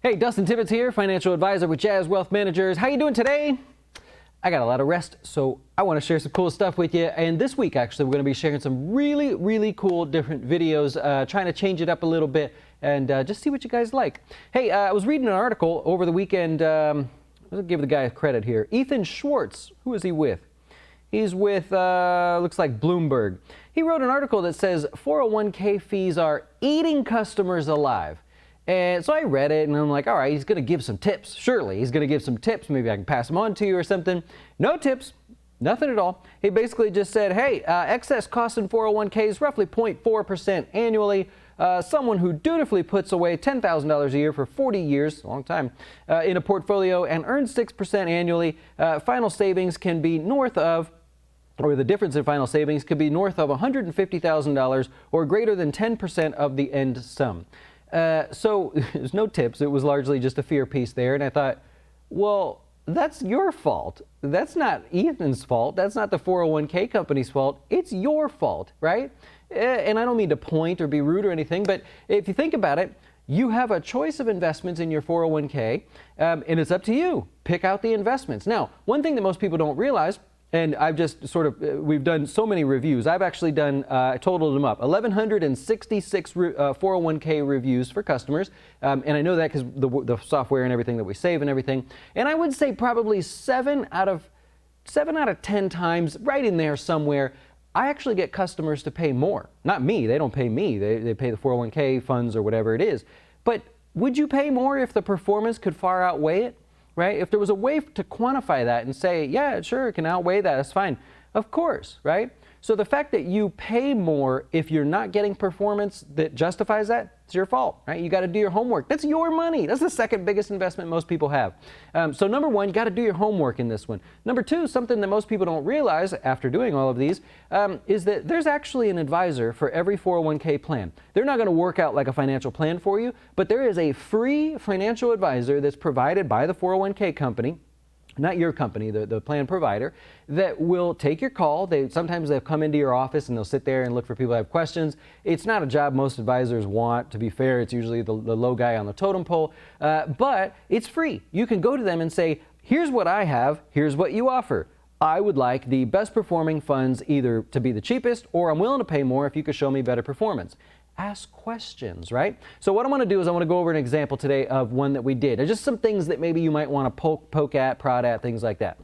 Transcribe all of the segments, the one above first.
Hey, Dustin Tibbetts here, financial advisor with Jazz Wealth Managers. How you doing today? I got a lot of rest, so I want to share some cool stuff with you. And this week, actually, we're going to be sharing some really cool different videos, trying to change it up a little bit and just see what you guys like. Hey, I was reading an article over the weekend. Let's give the guy credit here. Ethan Schwartz. Who is he with? He's with, looks like Bloomberg. He wrote an article that says 401k fees are eating customers alive. And so I read it, and I'm like, all right, he's going to give some tips. Surely he's going to give some tips. Maybe I can pass them on to you or something. No tips. Nothing at all. He basically just said, hey, excess cost in 401k is roughly 0.4% annually. Someone who dutifully puts away $10,000 a year for 40 years, a long time, in a portfolio and earns 6% annually, final savings can be north of, or the difference in final savings could be north of $150,000 or greater than 10% of the end sum. So there's no tips. It was largely just a fear piece there. And I thought, well, that's your fault. That's not Ethan's fault. That's not the 401k company's fault. It's your fault, right? And I don't mean to point or be rude or anything, but if you think about it, you have a choice of investments in your 401k, and it's up to you. Pick out the investments. Now, one thing that most people don't realize, and I've just sort of, we've done so many reviews. I've actually done, I totaled them up, 1,166 401k reviews for customers. And I know that because the software and everything that we save and everything. And I would say probably 7 out of 10 times, right in there somewhere, I actually get customers to pay more. Not me, they don't pay me. They pay the 401k funds or whatever it is. But would you pay more if the performance could far outweigh it? Right? If there was a way to quantify that and say, yeah, sure, it can outweigh that, that's fine. Of course, right? So the fact that you pay more if you're not getting performance that justifies that, it's your fault, right? You got to do your homework. That's your money. That's the second biggest investment most people have. So number one, you got to do your homework in this one. Number two, something that most people don't realize after doing all of these is that there's actually an advisor for every 401k plan. They're not going to work out like a financial plan for you, but there is a free financial advisor that's provided by the 401k company, not your company, the plan provider, that will take your call. Sometimes they'll come into your office and they'll sit there and look for people that have questions. It's not a job most advisors want. To be fair, it's usually the low guy on the totem pole, but it's free. You can go to them and say, here's what I have, here's what you offer. I would like the best performing funds either to be the cheapest, or I'm willing to pay more if you could show me better performance. Ask questions, right? So what I want to do is I want to go over an example today of one that we did. Just some things that maybe you might want to poke at, prod at, things like that.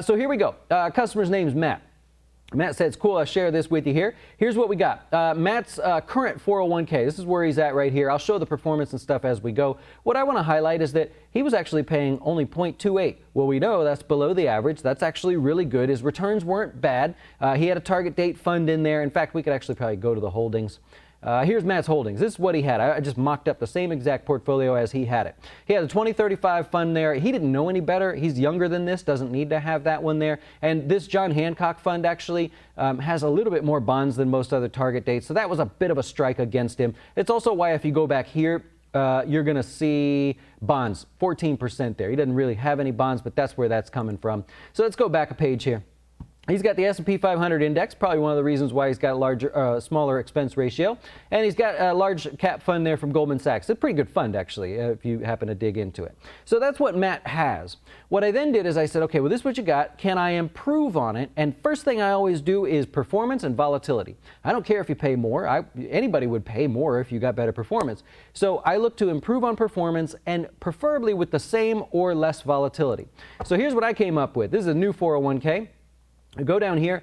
So here we go. Customer's name's Matt. Matt said, it's cool, I'll share this with you here. Here's what we got. Matt's current 401k, this is where he's at right here. I'll show the performance and stuff as we go. What I want to highlight is that he was actually paying only 0.28. Well, we know that's below the average. That's actually really good. His returns weren't bad. He had a target date fund in there. In fact, we could actually probably go to the holdings. Here's Matt's holdings. This is what he had. I just mocked up the same exact portfolio as he had it. He had a 2035 fund there. He didn't know any better. He's younger than this, doesn't need to have that one there. And this John Hancock fund actually has a little bit more bonds than most other target dates. So that was a bit of a strike against him. It's also why if you go back here, you're going to see bonds, 14% there. He doesn't really have any bonds, but that's where that's coming from. So let's go back a page here. He's got the S&P 500 index, probably one of the reasons why he's got a larger, smaller expense ratio. And he's got a large cap fund there from Goldman Sachs. It's a pretty good fund, actually, if you happen to dig into it. So that's what Matt has. What I then did is I said, okay, well, this is what you got. Can I improve on it? And first thing I always do is performance and volatility. I don't care if you pay more. Anybody would pay more if you got better performance. So I look to improve on performance and preferably with the same or less volatility. So here's what I came up with. This is a new 401k. Go down here,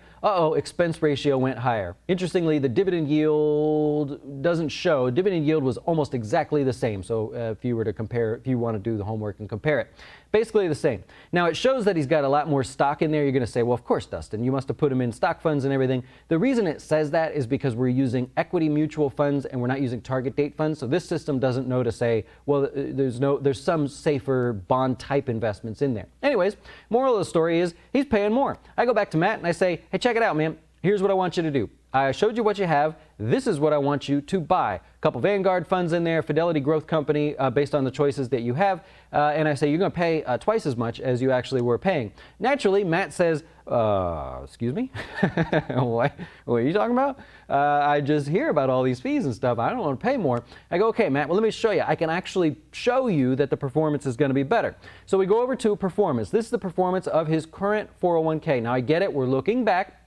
expense ratio went higher. Interestingly, the dividend yield doesn't show. Dividend yield was almost exactly the same. So if you were to compare, if you want to do the homework and compare it, basically the same. Now it shows that he's got a lot more stock in there. You're going to say, well, of course, Dustin, you must have put him in stock funds and everything. The reason it says that is because we're using equity mutual funds and we're not using target date funds. So this system doesn't know to say, well, there's some safer bond type investments in there. Anyways, moral of the story is he's paying more. I go back to Matt and I say, hey, check it out, man. here's what I want you to do. I showed you what you have. This is what I want you to buy. A couple Vanguard funds in there, Fidelity Growth Company, based on the choices that you have. And I say you're going to pay twice as much as you actually were paying. Naturally, Matt says, excuse me? What are you talking about? I just hear about all these fees and stuff. I don't want to pay more. I go, okay, Matt, well, let me show you. I can actually show you that the performance is going to be better. So we go over to performance. This is the performance of his current 401k. Now, I get it. We're looking back.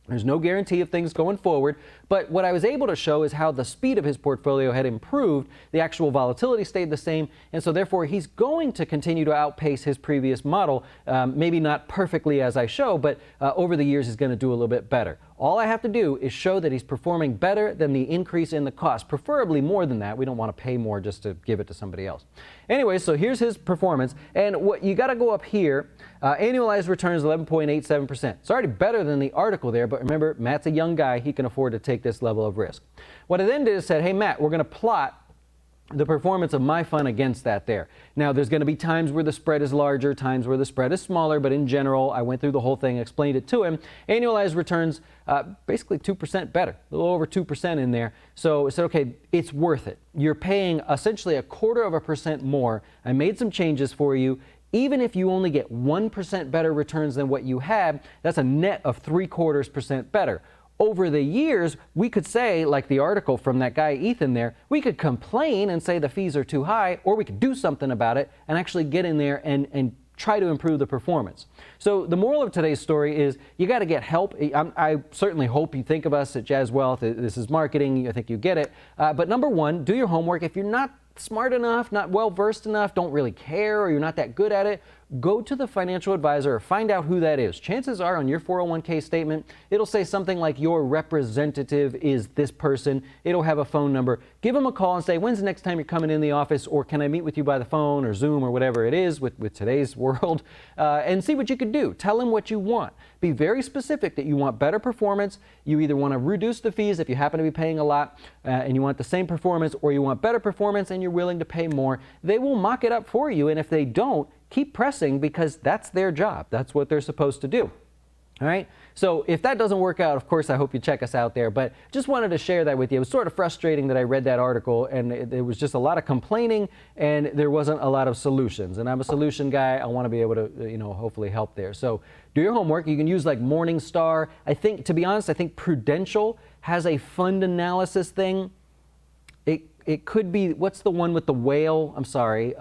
There's no guarantee of things going forward, but what I was able to show is how the speed of his portfolio had improved. The actual volatility stayed the same, and so therefore he's going to continue to outpace his previous model. Maybe not perfectly as I show, but over the years he's going to do a little bit better. All I have to do is show that he's performing better than the increase in the cost, preferably more than that. We don't want to pay more just to give it to somebody else. Anyway, so here's his performance, and what you got to go up here. Annualized returns 11.87%. It's already better than the article there, but remember, Matt's a young guy. He can afford to take this level of risk. What I then did is said, hey, Matt, we're going to plot the performance of my fund against that there. Now, there's going to be times where the spread is larger, times where the spread is smaller, but in general, I went through the whole thing, explained it to him. Annualized returns, basically 2% better, a little over 2% in there. So I said, okay, it's worth it. You're paying essentially 0.25% more. I made some changes for you. Even if you only get 1% better returns than what you had, that's a net of 0.75% better. Over the years, we could say, like the article from that guy Ethan there, we could complain and say the fees are too high, or we could do something about it and actually get in there and try to improve the performance. So the moral of today's story is you got to get help. I certainly hope you think of us at Jazz Wealth. This is marketing. I think you get it. But number one, do your homework. If you're not smart enough, not well-versed enough, don't really care, or you're not that good at it, go to the financial advisor or find out who that is. Chances are on your 401k statement, it'll say something like your representative is this person. It'll have a phone number. Give them a call and say, when's the next time you're coming in the office, or can I meet with you by the phone or Zoom or whatever it is with today's world, and see what you could do. Tell them what you want. Be very specific that you want better performance. You either want to reduce the fees if you happen to be paying a lot and you want the same performance, or you want better performance and you're willing to pay more. They will mock it up for you, and if they don't, keep pressing, because that's their job. That's what they're supposed to do. All right? So if that doesn't work out, of course, I hope you check us out there. But just wanted to share that with you. It was sort of frustrating that I read that article, and it was just a lot of complaining, and there wasn't a lot of solutions. And I'm a solution guy. I want to be able to, hopefully help there. So do your homework. You can use like Morningstar. I think, to be honest, I think Prudential has a fund analysis thing. It could be, what's the one with the whale? I'm sorry.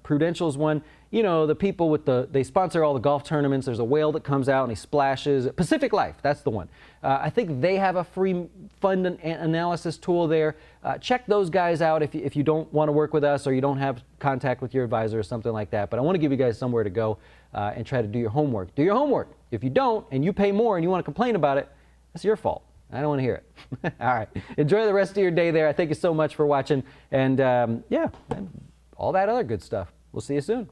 Prudential's one. The people with they sponsor all the golf tournaments. There's a whale that comes out and he splashes. Pacific Life, that's the one. I think they have a free fund analysis tool there. Check those guys out if you don't want to work with us, or you don't have contact with your advisor or something like that. But I want to give you guys somewhere to go and try to do your homework. Do your homework. If you don't and you pay more and you want to complain about it, that's your fault. I don't want to hear it. All right. Enjoy the rest of your day there. I thank you so much for watching. And yeah, all that other good stuff. We'll see you soon.